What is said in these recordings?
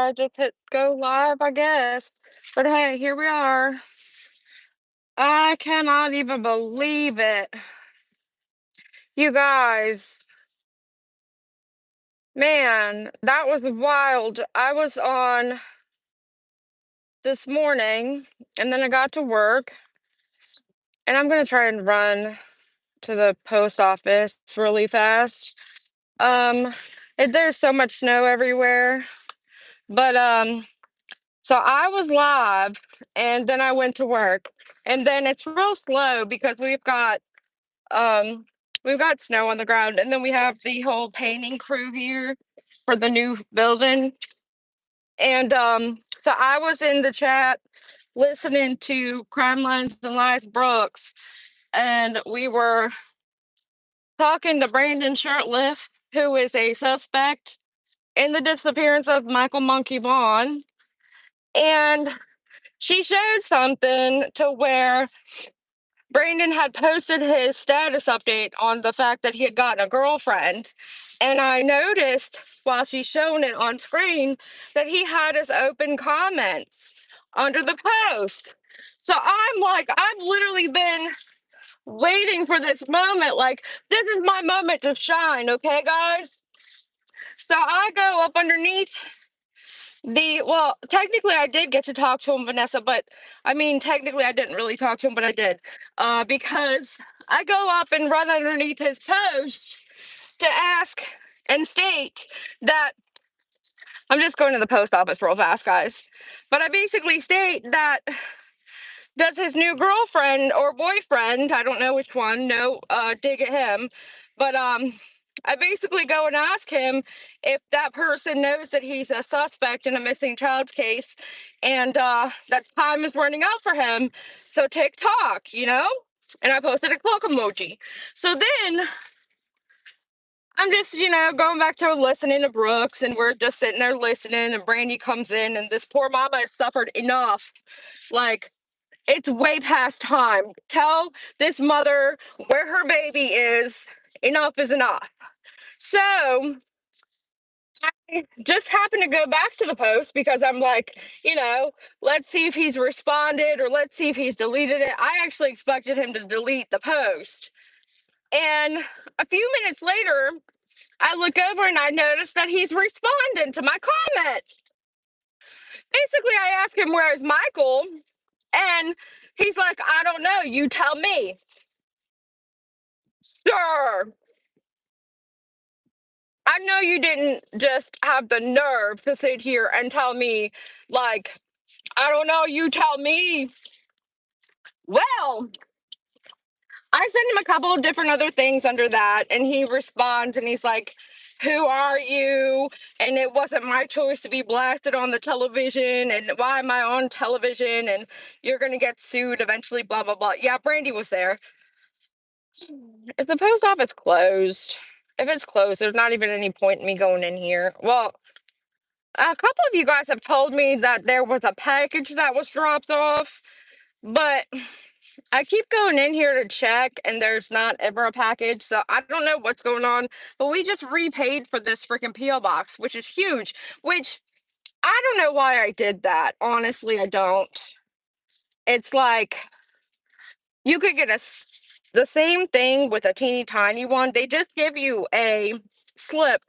I just hit go live, I guess. But hey, here we are. I cannot even believe it. You guys, man, that was wild. I was on this morning and then I got to work and I'm going to try and run to the post office really fast. Um, there's so much snow everywhere, but so I was live and then I went to work. And then it's real slow because um we've got snow on the ground and then we have the whole painting crew here for the new building. And so I was in the chat listening to Crime Lines and Lies Brooks and we were talking to Brandon Shirtliff, who is a suspect in the disappearance of Michael Monkey Vaughn. And she showed something to where Brandon had posted his status update on the fact that he had gotten a girlfriend. And I noticed while she's showing it on screen that he had his open comments under the post. So I'm like, I've literally been waiting for this moment. Like, this is my moment to shine, okay, guys? So I go up underneath well, technically I did get to talk to him, Vanessa, but I mean, technically I didn't really talk to him, but I did. Because I go up and run underneath his post to ask and state that I'm just going to the post office real fast, guys. But I basically state that does his new girlfriend or boyfriend, I don't know which one, no dig at him, but I basically go and ask him if that person knows that he's a suspect in a missing child's case and that time is running out for him. So TikTok, and I posted a clock emoji. So then I'm just, going back to listening to Brooks, and we're just sitting there listening, and Brandy comes in, and this poor mama has suffered enough. Like, it's way past time. Tell this mother where her baby is. Enough is enough. So I just happened to go back to the post because I'm like, let's see if he's responded or let's see if he's deleted it. I actually expected him to delete the post. And a few minutes later, I look over and I notice that he's responding to my comment. Basically, I ask him, where's Michael? And he's like, I don't know. You tell me. Sir, I know you didn't just have the nerve to sit here and tell me, like, I don't know, you tell me. Well, I sent him a couple of different other things under that, and he responds and he's like, who are you? And it wasn't my choice to be blasted on the television, and why am I on television? And you're gonna get sued eventually, blah blah blah. Yeah, Brandy was there. Is the post office closed? If it's closed, there's not even any point in me going in here. Well, a couple of you guys have told me that there was a package that was dropped off, but I keep going in here to check and there's not ever a package. So I don't know what's going on, but we just repaid for this freaking P.O. box, which is huge, which I don't know why I did that. Honestly, I don't. It's like you could get the same thing with a teeny tiny one. They just give you a slip.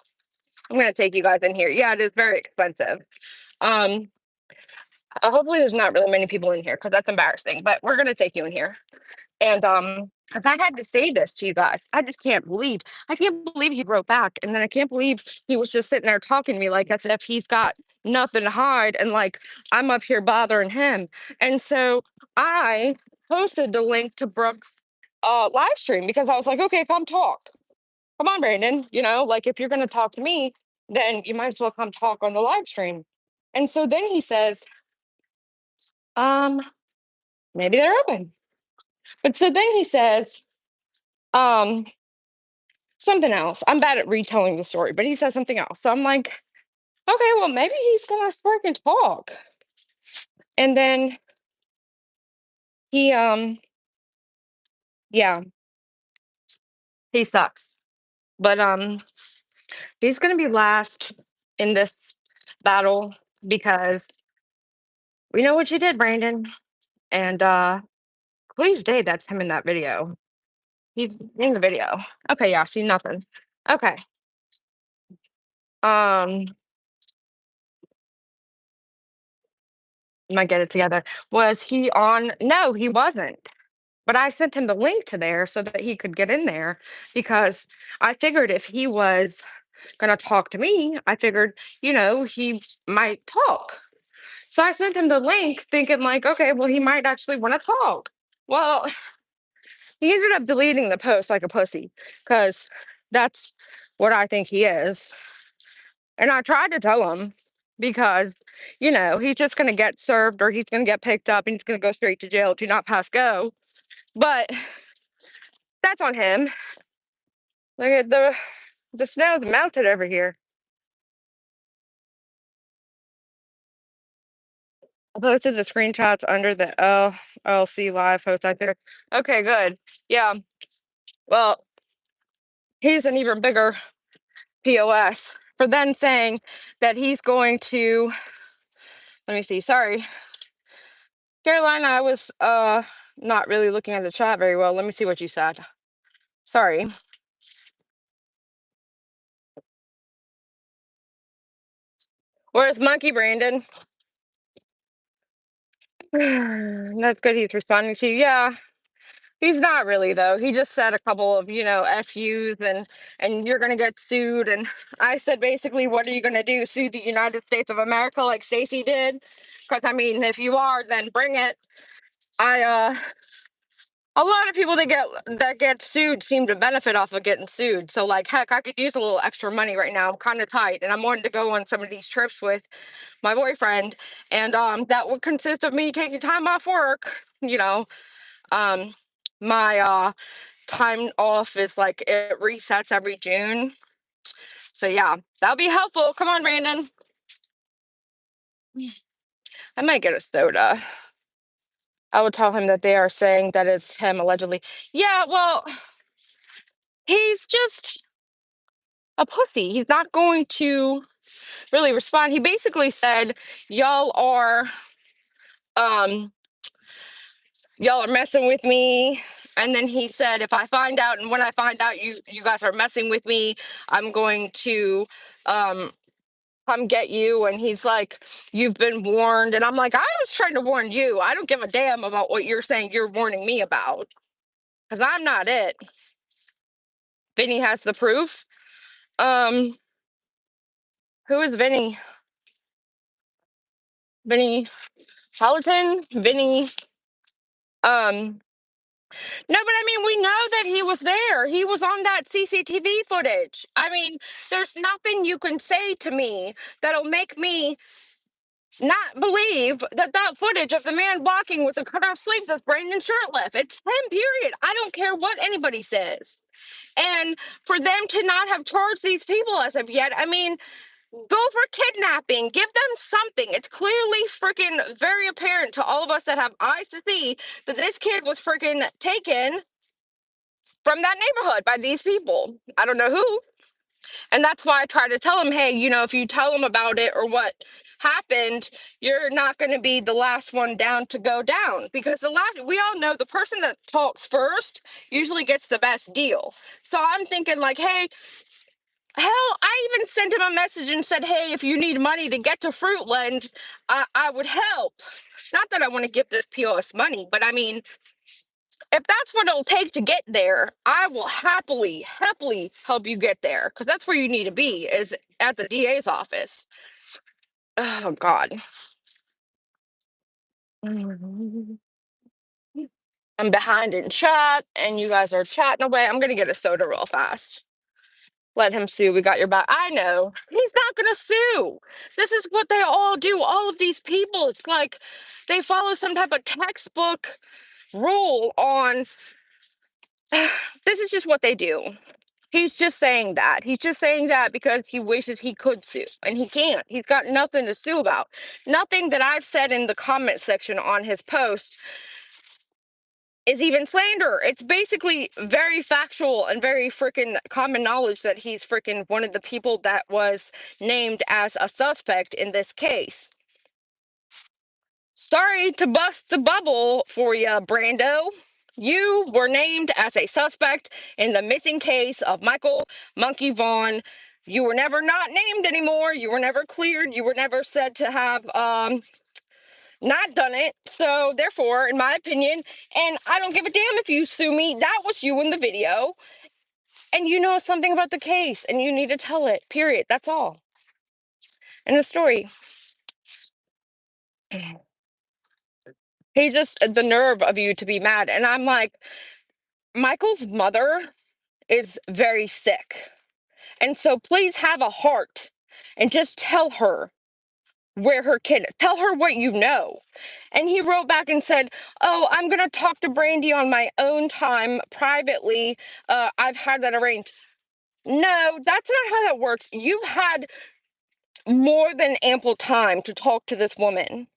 I'm going to take you guys in here. Yeah, it is very expensive. Um, hopefully there's not really many people in here because that's embarrassing, but we're going to take you in here. And because I had to say this to you guys, I can't believe he wrote back. And then I can't believe he was just sitting there talking to me like as if he's got nothing to hide. And like, I'm up here bothering him. And so I posted the link to Brooke's live stream because I was like, okay, come talk. Come on, Brandon. Like if you're going to talk to me, then you might as well come talk on the live stream. And so then he says, um, maybe they're open. But so then he says, um, something else. I'm bad at retelling the story, but he says something else. So I'm like, okay, well, maybe he's gonna freaking talk. And then he, yeah, he sucks. But he's gonna be last in this battle. because we know what you did, Brandon. And please day that's him in that video. He's in the video. Okay, yeah, see nothing. Okay. Um, might get it together. Was he on? No, he wasn't. But I sent him the link to there so that he could get in there because I figured if he was gonna talk to me, I figured, he might talk. So I sent him the link thinking like, okay, well, he might actually want to talk. Well, he ended up deleting the post like a pussy because that's what I think he is. And I tried to tell him because, he's just going to get served or he's going to get picked up and he's going to go straight to jail, do not pass go. But that's on him. Look at the snow's melted over here. I posted the screenshots under the LLC live post I there. Okay, good. Yeah. Well, he's an even bigger POS for then saying that he's going to, let me see, sorry. Carolina, I was not really looking at the chat very well. Let me see what you said. Sorry. Where's Monkey Brandon? That's good he's responding to you. Yeah. He's not really though. He just said a couple of, FUs and you're gonna get sued. And I said basically, what are you gonna do? Sue the United States of America like Stacey did? Because I mean, if you are, then bring it. I a lot of people that get sued seem to benefit off of getting sued. So like heck, I could use a little extra money right now. I'm kind of tight and I'm wanting to go on some of these trips with my boyfriend. And that would consist of me taking time off work, you know. My time off is like it resets every June. So yeah, that'll be helpful. Come on, Brandon. I might get a soda. I would tell him that they are saying that it's him allegedly. Yeah, well, he's just a pussy. He's not going to really respond. He basically said, um y'all are messing with me. And then he said, if I find out and when I find out you guys are messing with me, I'm going to um come get you. And he's like, you've been warned. And I'm like, I was trying to warn you. I don't give a damn about what you're saying you're warning me about. Because I'm not it. Vinny has the proof. Um, who is Vinny? Vinny Politan? Vinny. Um, no, but I mean, we know that he was there. He was on that CCTV footage. I mean, there's nothing you can say to me that'll make me not believe that that footage of the man walking with the cut off sleeves is Brandon Shirtliff. It's him, period. I don't care what anybody says. And for them to not have charged these people as of yet, I mean, go for kidnapping. Give them something. It's clearly freaking very apparent to all of us that have eyes to see that this kid was freaking taken from that neighborhood by these people. I don't know who. And that's why I try to tell him, hey, if you tell them about it or what happened, you're not going to be the last one down to go down. Because we all know the person that talks first usually gets the best deal. So I'm thinking, like, hey, hell, I even sent him a message and said, hey, if you need money to get to Fruitland, I would help. Not that I want to give this POS money, but I mean, if that's what it'll take to get there, I will happily help you get there because that's where you need to be is at the DA's office. Oh God. I'm behind in chat and you guys are chatting away. I'm gonna get a soda real fast. Let him sue. We got your back. I know. He's not gonna sue. This is what they all do. All of these people. It's like they follow some type of textbook rule on this is just what they do. He's just saying that. He's just saying that because he wishes he could sue and he can't. He's got nothing to sue about. Nothing that I've said in the comment section on his post is even slander. It's basically very factual and very freaking common knowledge that he's freaking one of the people that was named as a suspect in this case. Sorry to bust the bubble for you, Brando. You were named as a suspect in the missing case of Michael Monkey Vaughn. You were never not named anymore. You were never cleared. You were never said to have not done it. So therefore, in my opinion, and I don't give a damn if you sue me, that was you in the video. And you know something about the case and you need to tell it. Period. That's all. And the story. He just the nerve of you to be mad. And I'm like, Michael's mother is very sick. And so please have a heart and just tell her where her kid is. Tell her what you know. And he wrote back and said, "Oh, I'm going to talk to Brandy on my own time privately. I've had that arranged." No, that's not how that works. You've had more than ample time to talk to this woman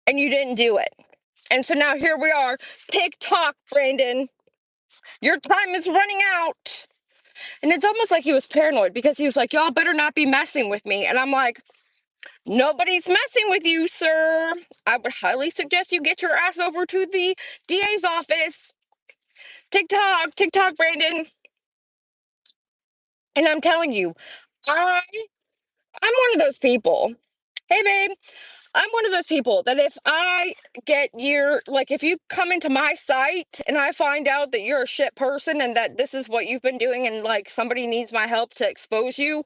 and you didn't do it. And so now here we are. TikTok, Brandon. Your time is running out. And it's almost like he was paranoid because he was like, y'all better not be messing with me. And I'm like, nobody's messing with you, sir. I would highly suggest you get your ass over to the DA's office. TikTok, TikTok, Brandon. And I'm telling you, I, I'm one of those people. Hey, babe. I'm one of those people that if I get your, like, if you come into my site and I find out that you're a shit person and that this is what you've been doing and, like, somebody needs my help to expose you,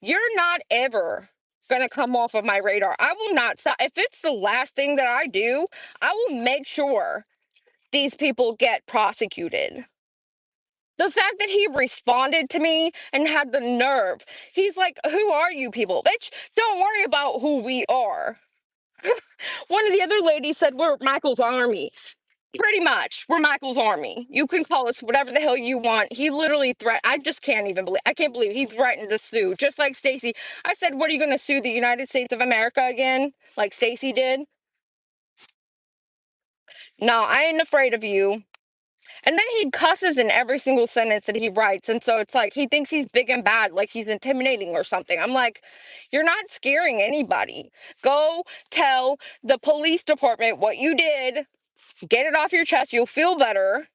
you're not ever gonna come off of my radar. I will not stop. If it's the last thing that I do, I will make sure these people get prosecuted. The fact that he responded to me and had the nerve, he's like, who are you people? Bitch, don't worry about who we are. One of the other ladies said, we're Michael's army. Pretty much, we're Michael's army. You can call us whatever the hell you want. He literally I just can't even believe, I can't believe he threatened to sue, just like Stacy. I said, what are you going to sue the United States of America again? Like Stacy did? No, I ain't afraid of you. And then he cusses in every single sentence that he writes. And so it's like he thinks he's big and bad, like he's intimidating or something. I'm like, you're not scaring anybody. Go tell the police department what you did. Get it off your chest. You'll feel better.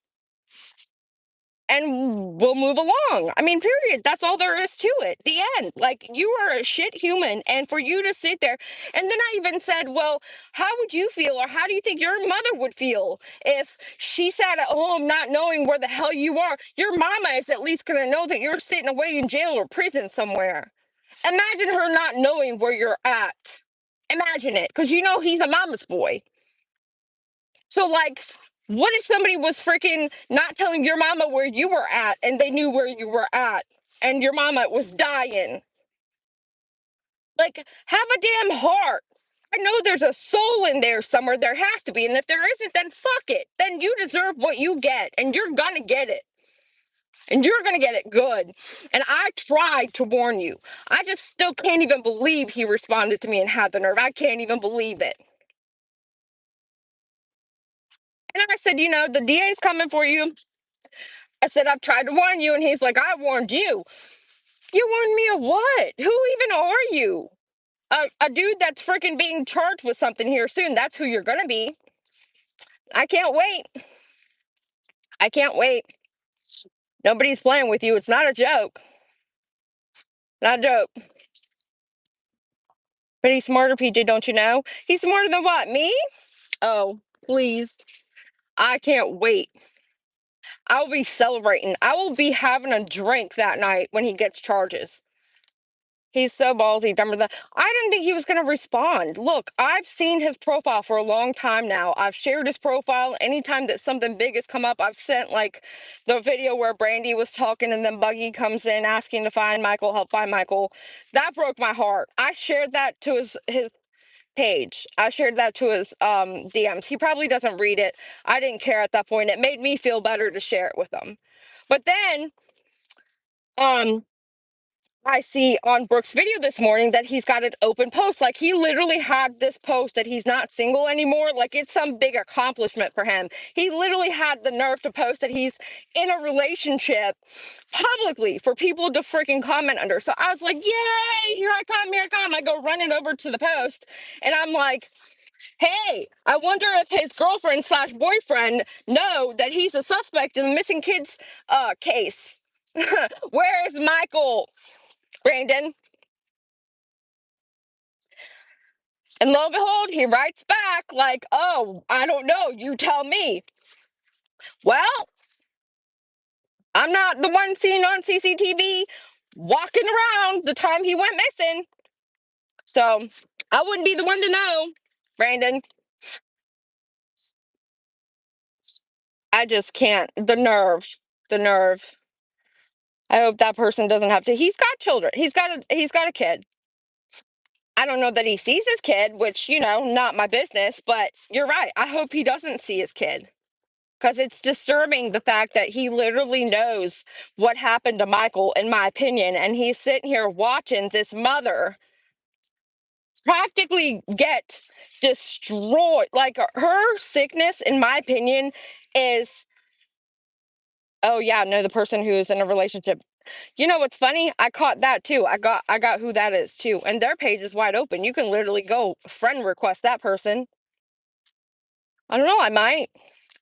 And we'll move along. I mean, period. That's all there is to it. The end. Like, you are a shit human. And for you to sit there. And then I even said, well, how would you feel, or how do you think your mother would feel if she sat at home not knowing where the hell you are? Your mama is at least going to know that you're sitting away in jail or prison somewhere. Imagine her not knowing where you're at. Imagine it. Because you know he's a mama's boy. So, like, what if somebody was freaking not telling your mama where you were at and they knew where you were at and your mama was dying? Like, have a damn heart. I know there's a soul in there somewhere. There has to be. And if there isn't, then fuck it. Then you deserve what you get and you're gonna get it. And you're gonna get it good. And I tried to warn you. I just still can't even believe he responded to me and had the nerve. I can't even believe it. And I said, you know, the DA's coming for you. I said, I've tried to warn you. And he's like, I warned you. You warned me of what? Who even are you? A dude that's freaking being charged with something here soon. That's who you're going to be. I can't wait. I can't wait. Nobody's playing with you. It's not a joke. Not a joke. But he's smarter, PJ, don't you know? He's smarter than what? Me? Oh, please. I can't wait. I'll be celebrating. I will be having a drink that night when he gets charges. He's so ballsy, dumber than I didn't think he was going to respond. Look, I've seen his profile for a long time now. I've shared his profile. Anytime that something big has come up, I've sent like the video where Brandy was talking and then Buggy comes in asking to find Michael, help find Michael. That broke my heart. I shared that to his page. I shared that to his DMs. He probably doesn't read it. I didn't care at that point. It made me feel better to share it with him. But then um I see on Brooke's video this morning that he's got an open post. Like, he literally had this post that he's not single anymore. Like, it's some big accomplishment for him. He literally had the nerve to post that he's in a relationship publicly for people to freaking comment under. So I was like, yay, here I come, here I come. I go running over to the post and I'm like, hey, I wonder if his girlfriend slash boyfriend know that he's a suspect in the missing kids case. Where is Michael, Brandon? And lo and behold, he writes back like, oh, I don't know, you tell me. Well, I'm not the one seen on CCTV walking around the time he went missing. So I wouldn't be the one to know, Brandon. I just can't. The nerve. The nerve. I hope that person doesn't have to. He's got children. He's got a kid. I don't know that he sees his kid, which, not my business, but you're right. I hope he doesn't see his kid. Because it's disturbing the fact that he literally knows what happened to Michael, in my opinion, and he's sitting here watching this mother practically get destroyed. Like, her sickness, in my opinion, is, oh yeah, no, the person who is in a relationship. You know what's funny? I caught that too. I got who that is too, and their page is wide open. You can literally go friend request that person. I don't know. I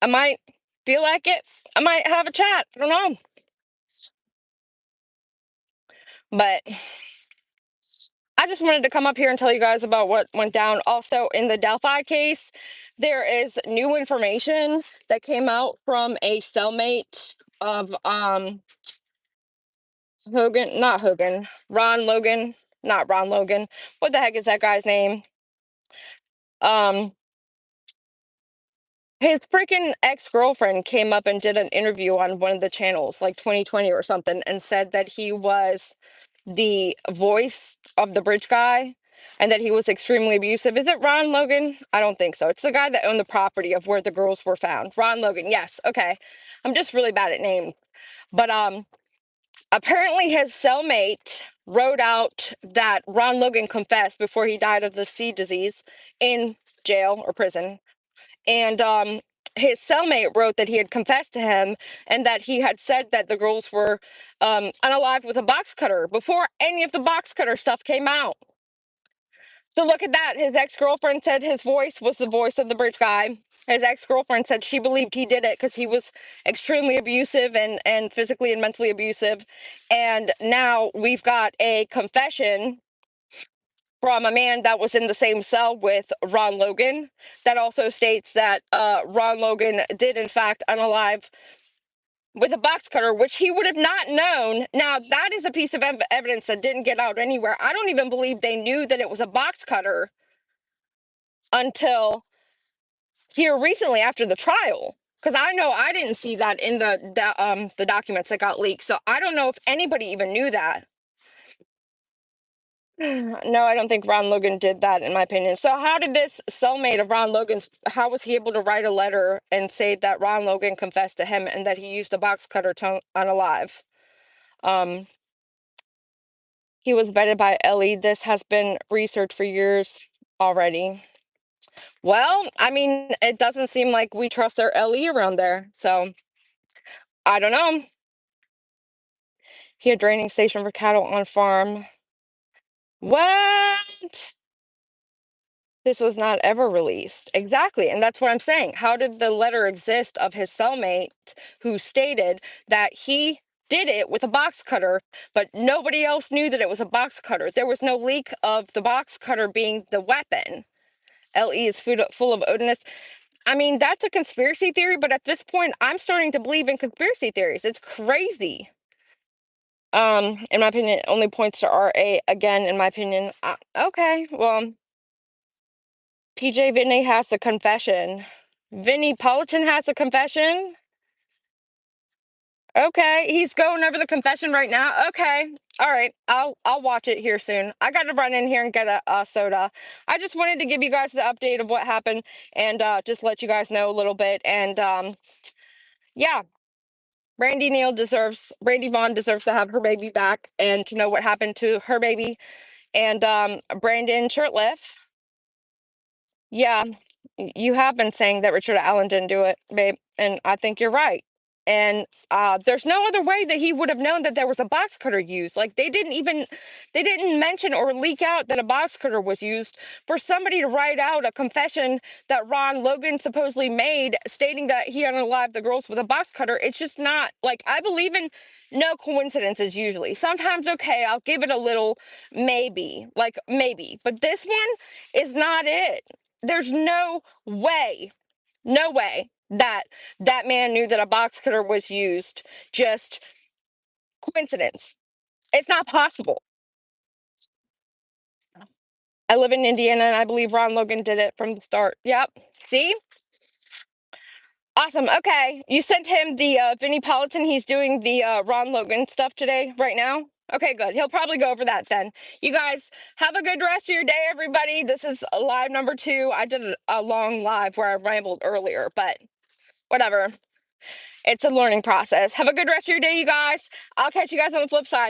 might feel like it. I might have a chat. I don't know. But I just wanted to come up here and tell you guys about what went down. Also, in the Delphi case, there is new information that came out from a cellmate of Ron Logan, not Ron Logan. What the heck is that guy's name? Um his freaking ex-girlfriend came up and did an interview on one of the channels, like 2020 or something, and said that he was the voice of the bridge guy and that he was extremely abusive. Is it Ron Logan? I don't think so. It's the guy that owned the property of where the girls were found. Ron Logan. Yes. Okay. I'm just really bad at names. But apparently his cellmate wrote out that Ron Logan confessed before he died of the C disease in jail or prison. And his cellmate wrote that he had confessed to him and that he had said that the girls were unalived with a box cutter before any of the box cutter stuff came out. So look at that. His ex-girlfriend said his voice was the voice of the bridge guy. His ex-girlfriend said she believed he did it because he was extremely abusive and physically and mentally abusive. And now we've got a confession from a man that was in the same cell with Ron Logan that also states that Ron Logan did in fact unalive with a box cutter, which he would have not known. Now, that is a piece of evidence that didn't get out anywhere. I don't even believe they knew that it was a box cutter until here recently after the trial. Because I know I didn't see that in the documents that got leaked. So I don't know if anybody even knew that. No, I don't think Ron Logan did that, in my opinion. So how did this cellmate of Ron Logan's, how was he able to write a letter and say that Ron Logan confessed to him and that he used a box cutter to unalive? Um, he was vetted by Ellie. This has been researched for years already. Well, I mean, it doesn't seem like we trust our Ellie around there. So I don't know. He had draining station for cattle on farm. What? This was not ever released. Exactly. And that's what I'm saying. How did the letter exist of his cellmate who stated that he did it with a box cutter, but nobody else knew that it was a box cutter? There was no leak of the box cutter being the weapon. LE is full of odinous. I mean, that's a conspiracy theory, but at this point, I'm starting to believe in conspiracy theories. It's crazy. In my opinion, it only points to RA again, in my opinion. Okay, well, PJ Vinny has a confession. Vinny Politan has a confession. Okay, he's going over the confession right now. Okay, all right. I'll watch it here soon. I got to run in here and get a soda. I just wanted to give you guys the update of what happened and just let you guys know a little bit. And yeah, Brandy Vaughn deserves to have her baby back and to know what happened to her baby. And Brandon Shirtliff, yeah, you have been saying that Richard Allen didn't do it, babe, and I think you're right. And there's no other way that he would have known that there was a box cutter used. Like they didn't mention or leak out that a box cutter was used. For somebody to write out a confession that Ron Logan supposedly made, stating that he unalived the girls with a box cutter, it's just not like I believe in no coincidences usually. Sometimes okay, I'll give it a little maybe, like maybe, but this one is not it. There's no way that that man knew that a box cutter was used. Just coincidence. It's not possible. I live in Indiana and I believe Ron Logan did it from the start. Yep. See? Awesome. Okay. You sent him the Vinnie Politan. He's doing the Ron Logan stuff today, right now. Okay, good. He'll probably go over that then. You guys have a good rest of your day, everybody. This is live number 2. I did a long live where I rambled earlier, but whatever. It's a learning process. Have a good rest of your day, you guys. I'll catch you guys on the flip side.